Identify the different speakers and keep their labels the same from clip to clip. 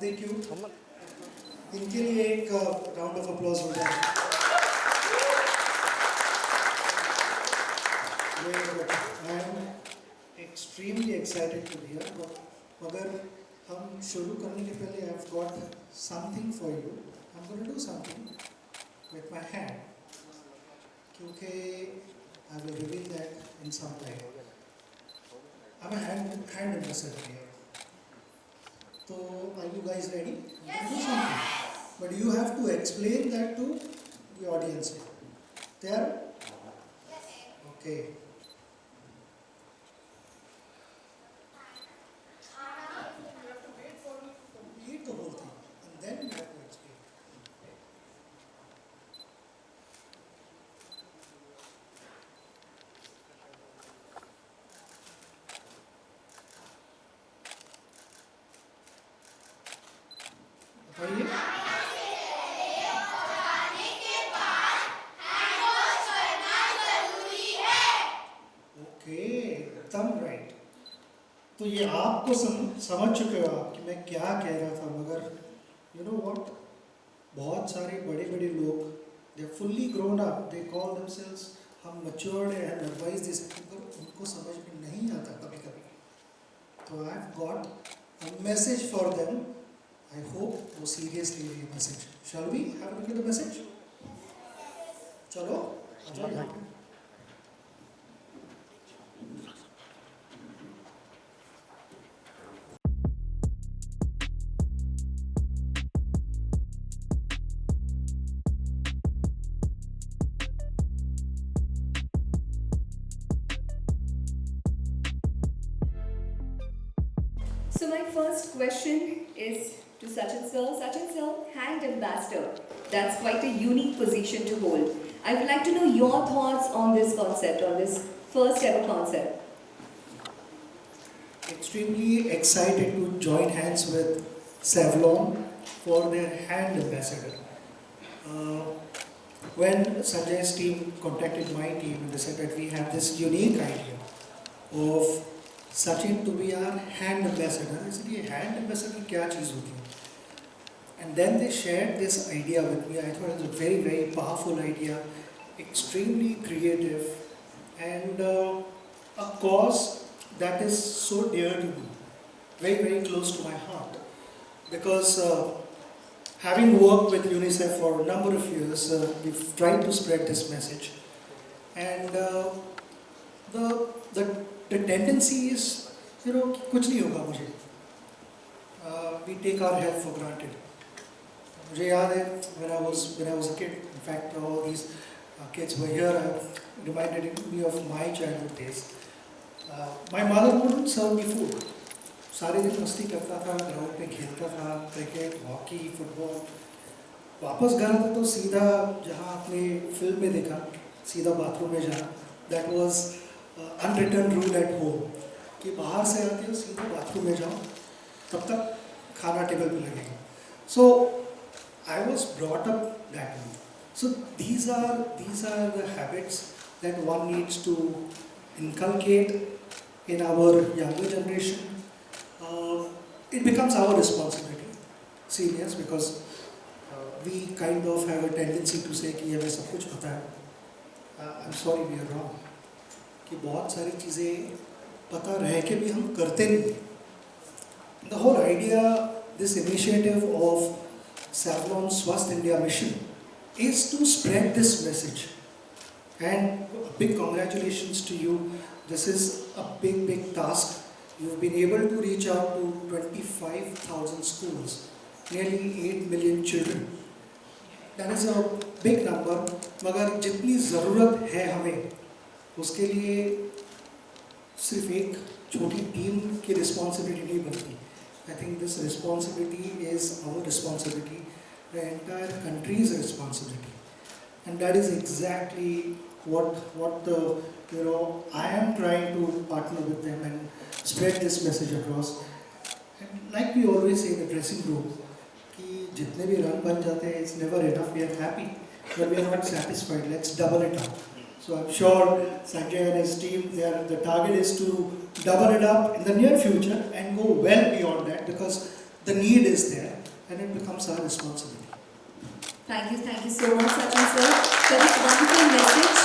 Speaker 1: Thank you. इनके लिए एक राउंड ऑफ अप्लॉज हो जाए. I am extremely excited to be here. मगर हम शुरू करने के पहले I've got something for you. I'm going to do something with my hand. क्योंकि I will reveal that in some time. I'm a hand ambassador here. So are you guys ready?
Speaker 2: Yes.
Speaker 1: Do something. But you have to explain that to the audience. There?
Speaker 2: Yes.
Speaker 1: Okay. You have to wait for me to complete the whole thing and then you have to explain. बताइए. Okay, एकदम right. तो ये आपको समझ चुके हो आप कि मैं क्या कह रहा था. मगर यू नो व्हाट, बहुत सारे बड़े बड़े लोग they fully grown up, they call themselves हम मैच्योर्ड है, हम एडवाइस दे सकते हैं, पर उनको समझ में नहीं आता कभी कभी. तो I have got a message for them. I hope वो सीरियसली ये message. Shall we have a look at the message? चलो आ जाओ यहाँ पे.
Speaker 3: So my first question is to Sachin sir. Sachin sir, hand ambassador. That's quite a unique position to hold. I would like to know your thoughts on this concept, on this first ever concept.
Speaker 1: Extremely excited to join hands with Savlon for their hand ambassador. When Sanjay's team contacted my team, they said that we have this unique idea of Sachin to be our hand ambassador. I said, ये hand ambassador क्या चीज़ होती है? And then they shared this idea with me. I thought it was a very, very powerful idea, extremely creative, and a cause that is so dear to me, very, very close to my heart. Because having worked with UNICEF for a number of years, we've tried to spread this message. And the tendency is, you know, कुछ नहीं होगा मुझे. We take our health for granted. मुझे याद है when I was a kid. In fact, all these kids were here. Reminded me of my childhood days. My mother wouldn't serve me food. सारे दिन मस्ती करता था, ग्राउंड पे खेलता था, क्रिकेट, हॉकी, फुटबॉल. वापस घर आता तो सीधा जहाँ आपने फिल्म में देखा, सीधा बाथरूम में जाना. That was unwritten rule at home कि बाहर से आते हो सीधा बाथरूम में जाओ, तब तक खाना टेबल पे लगेगा. So I was brought up that way. So these are the habits that one needs to inculcate in our younger generation. It becomes our responsibility, serious, because we kind of have a tendency to say कि हमें सब कुछ पता है. I'm sorry, we are wrong. कि बहुत सारी चीज़ें पता रह के भी हम करते नहीं. The whole idea, this initiative of Savlon Swasth India mission is to spread this message. And a big congratulations to you. This is a big, big task. You've been able to reach out to 25,000 schools, nearly 8 million children. That is a big number. मगर जितनी ज़रूरत है हमें, उसके लिए सिर्फ एक छोटी टीम की रिस्पॉन्सिबिलिटी नहीं बनती. I think this responsibility is our responsibility, the entire country's responsibility. And that is exactly what I am trying to partner with them and spread this message across. And like we always say in the dressing room, कि जितने भी run बन जाते हैं, it's never enough. We are happy, but we are not satisfied. Let's double it up. So I'm sure Sanjay and his team, the target is to double it up in the near future and go well beyond that, because the need is there and it becomes our responsibility.
Speaker 3: Thank you so much, Sachin sir, for this wonderful message.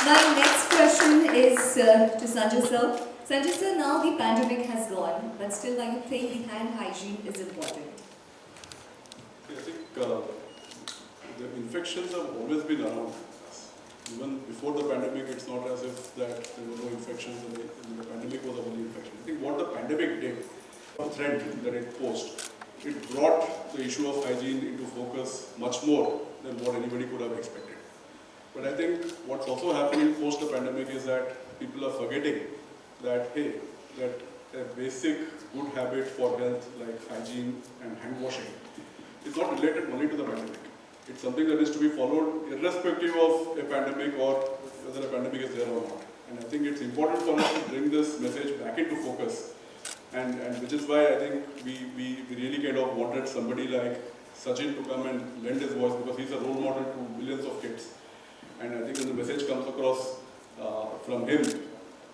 Speaker 3: My next question is to Sanjay sir. Sanjay sir, now the pandemic has gone, but still I think the hand hygiene is important.
Speaker 2: I think the infections have always been around. Even before the pandemic, it's not as if that there were no infections and the pandemic was a only infection. I think what the pandemic did, a threat that it posed, it brought the issue of hygiene into focus much more than what anybody could have expected. But I think what's also happening post the pandemic is that people are forgetting that, hey, that a basic good habit for health like hygiene and hand washing is not related only to the pandemic. It's something that is to be followed irrespective of a pandemic or whether a pandemic is there or not. And I think it's important for us to bring this message back into focus. And which is why I think we really kind of wanted somebody like Sachin to come and lend his voice, because he's a role model to millions of kids. And I think when the message comes across from him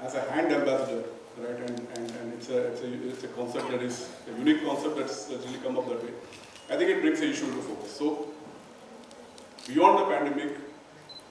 Speaker 2: as a hand ambassador, right? And it's a concept that is a unique concept that's really come up that way. I think it brings the issue into focus. So beyond the pandemic,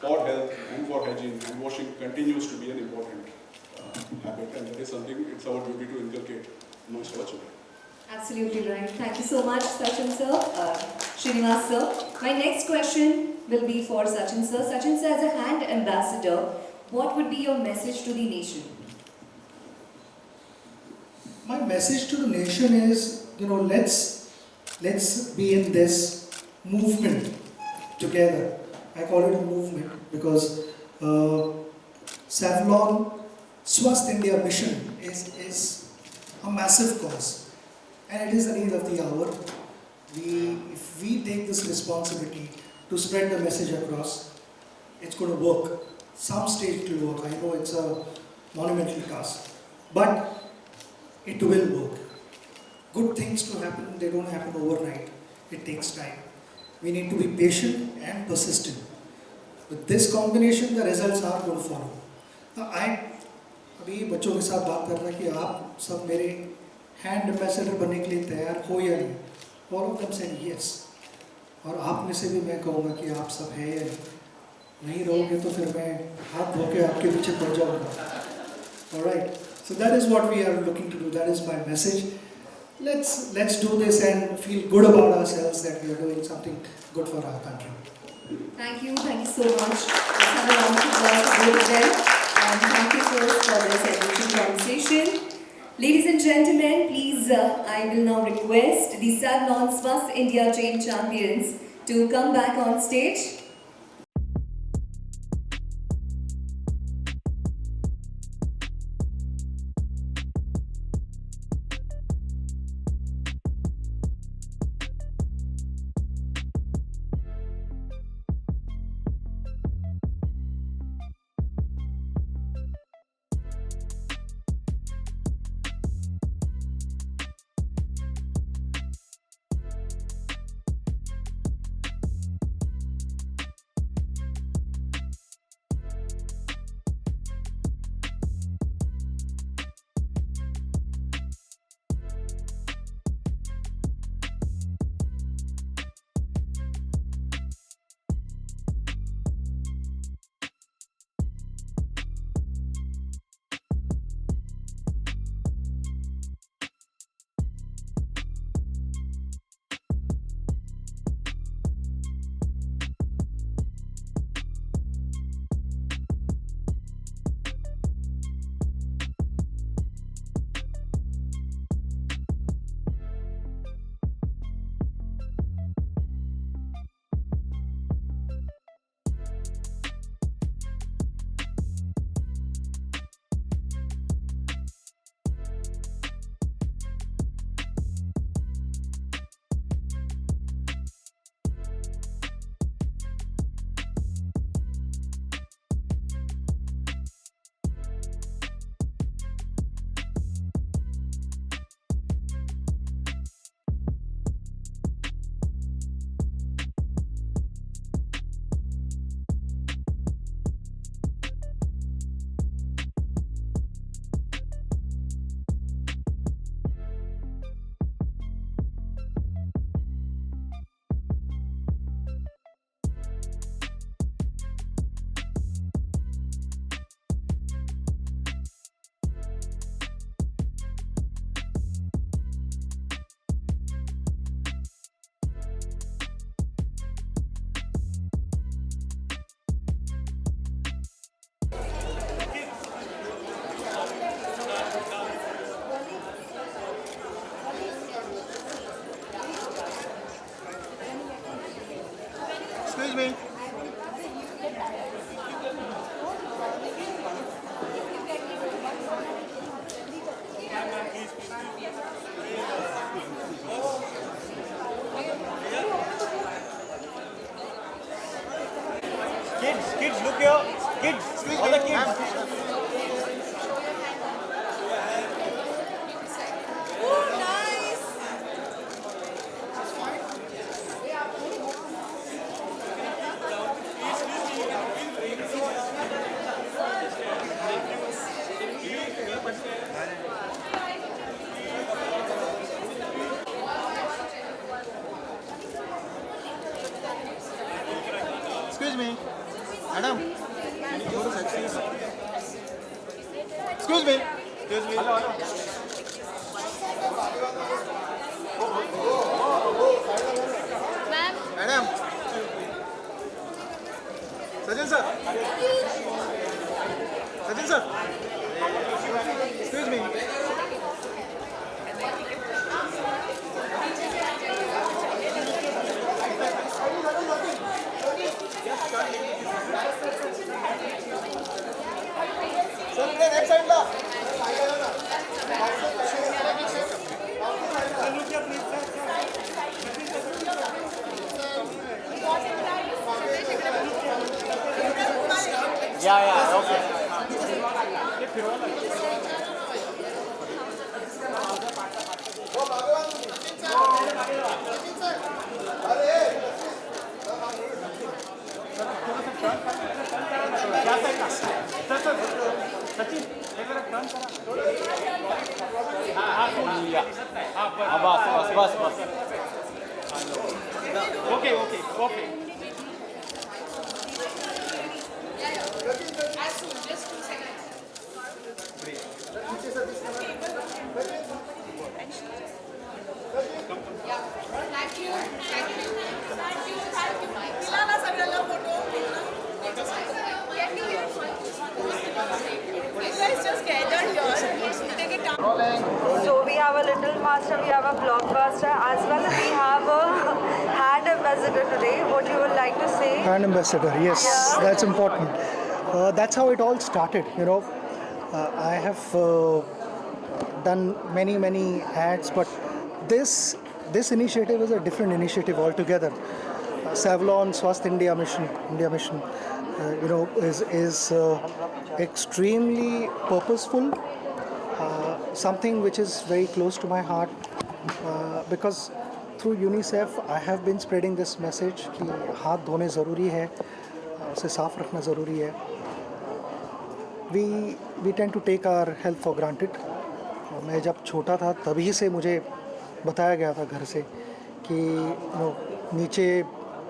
Speaker 2: for health and for hygiene, hand washing continues to be an important habit, and that is something it's our duty to inculcate amongst our children.
Speaker 3: Absolutely right. Thank you so much, Sachin sir. Srinivas sir. My next question will be for Sachin sir. Sachin sir, as a hand ambassador, what would be your message to the nation?
Speaker 1: My message to the nation is, let's be in this movement together. I call it a movement because Savlon Swasth India mission is a massive cause, and it is the need of the hour. If we take this responsibility to spread the message across, it's going to work. Some stage it will work. I know it's a monumental task, but it will work. Good things to happen, they don't happen overnight. It takes time. We need to be patient and persistent. With this combination, the results are going to follow. I अभी बच्चों के साथ बात कर रहा कि आप सब मेरे हैंड एम्बेसडर बनने के लिए तैयार हो या नहीं? All of them said yes. और आप में से भी मैं कहूँगा कि आप सब हैं या नहीं रहोगे तो फिर मैं हाथ धो के आपके पीछे पड़ जाऊँगा. Alright, so that is what we are looking to do. That is my message. Let's do this and feel good about ourselves that we are doing something good for our country.
Speaker 3: Thank you so much. Let's have a round of applause for both of them. And thank you first for this enriching conversation. Ladies and gentlemen, please, I will now request the Savlon Swasth India Chain Champions to come back on stage.
Speaker 4: your kids, all the kids. Excuse me, madam. Excuse me. Hello, hello. Madam. Sachin sir. Sachin sir. Excuse me. Sir, next side la. Yeah, okay. बस okay okay okay
Speaker 5: So we have a little master, we have a blockbuster, as well as we have a hand ambassador today. What you would like to say?
Speaker 1: Brand ambassador, yes,
Speaker 5: Yeah.
Speaker 1: that's important. That's how it all started. I have done many ads, but this initiative is a different initiative altogether. Savlon Swasth India mission, is extremely purposeful. Something which is very close to my heart, because through UNICEF I have been spreading this message कि हाथ धोने ज़रूरी है, उसे साफ रखना ज़रूरी है. We tend to take our health for granted. मैं जब छोटा था तभी से मुझे बताया गया था घर से कि नीचे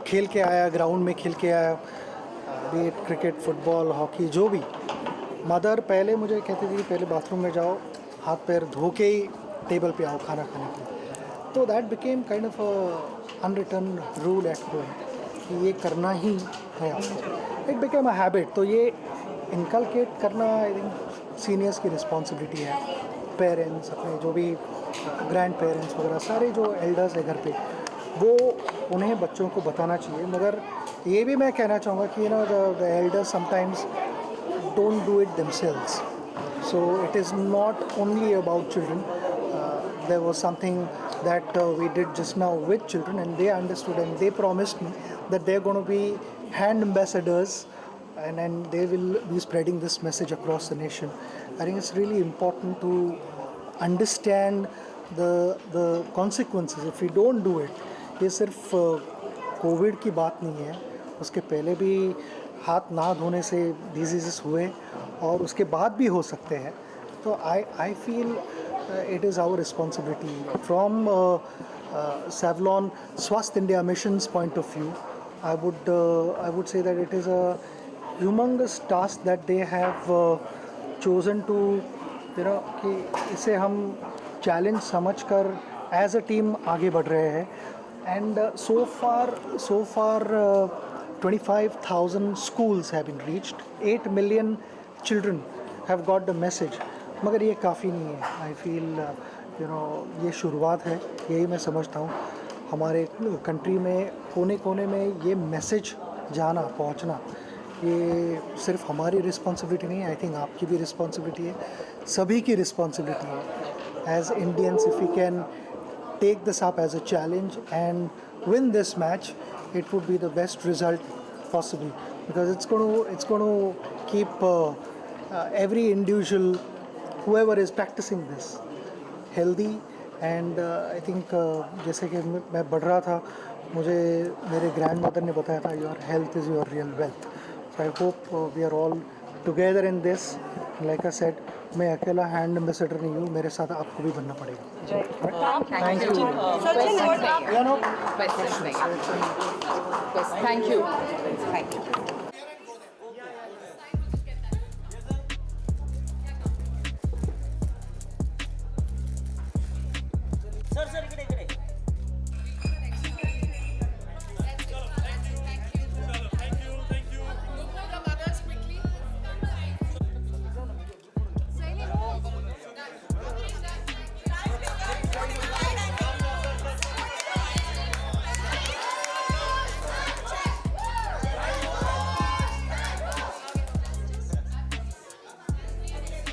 Speaker 1: खेल के आया, ग्राउंड में खेल के आया, B it cricket, football, hockey, जो भी. मदर पहले मुझे कहती थी कि पहले बाथरूम में जाओ, हाथ पैर धो के ही टेबल पे आओ खाना खाने के लिए. तो that became kind of unwritten rule at home कि ये करना ही है आपको. It became a habit. तो ये इनकलकेट करना आई थिंक सीनियर्स की रिस्पॉन्सिबिलिटी है. पेरेंट्स, अपने जो भी ग्रैंड पेरेंट्स वगैरह सारे जो एल्डर्स है घर पे, वो उन्हें बच्चों को बताना चाहिए. मगर ये भी मैं कहना चाहूँगा कि the elders sometimes don't do it themselves. So it is not only about children. There was something that we did just now with children, and they understood and they promised me that they're going to be hand ambassadors, and they will be spreading this message across the nation. I think it's really important to understand the consequences if we don't do it. ये सिर्फ Covid की बात नहीं है, उसके पहले भी हाथ ना धोने से डिजीज़ हुए और उसके बाद भी हो सकते हैं. तो I feel it is our responsibility from Savlon Swasth India mission's point of view. I would say that it is a humongous task that they have chosen to कि इसे हम चैलेंज समझकर एज अ टीम आगे बढ़ रहे हैं. And so far 25,000 schools have been reached. 8 million children have got the message. मगर ये काफ़ी नहीं है. I feel ये शुरुआत है, यही मैं समझता हूँ. हमारे कंट्री में कोने कोने में ये मैसेज जाना, पहुँचना, ये सिर्फ हमारी रिस्पॉन्सिबिलिटी नहीं है. आई थिंक आपकी भी रिस्पॉन्सिबिलिटी है, सभी की रिस्पॉन्सिबिलिटी है. As Indians, if we can take this up as a challenge and win this match, it would be the best result possible
Speaker 6: because it's going to keep every individual, whoever is practicing this, healthy. And I think जैसे कि मैं बढ़ रहा था, मुझे मेरे grandmother ने बताया था, your health is your real wealth. So I hope we are all together in this. Like I said, मैं अकेला हैंड एम्बेसडर नहीं हूँ, मेरे साथ आपको भी बनना पड़ेगा. Thank you.
Speaker 5: Sachin, what?
Speaker 6: या no
Speaker 7: Thank you. Thank you.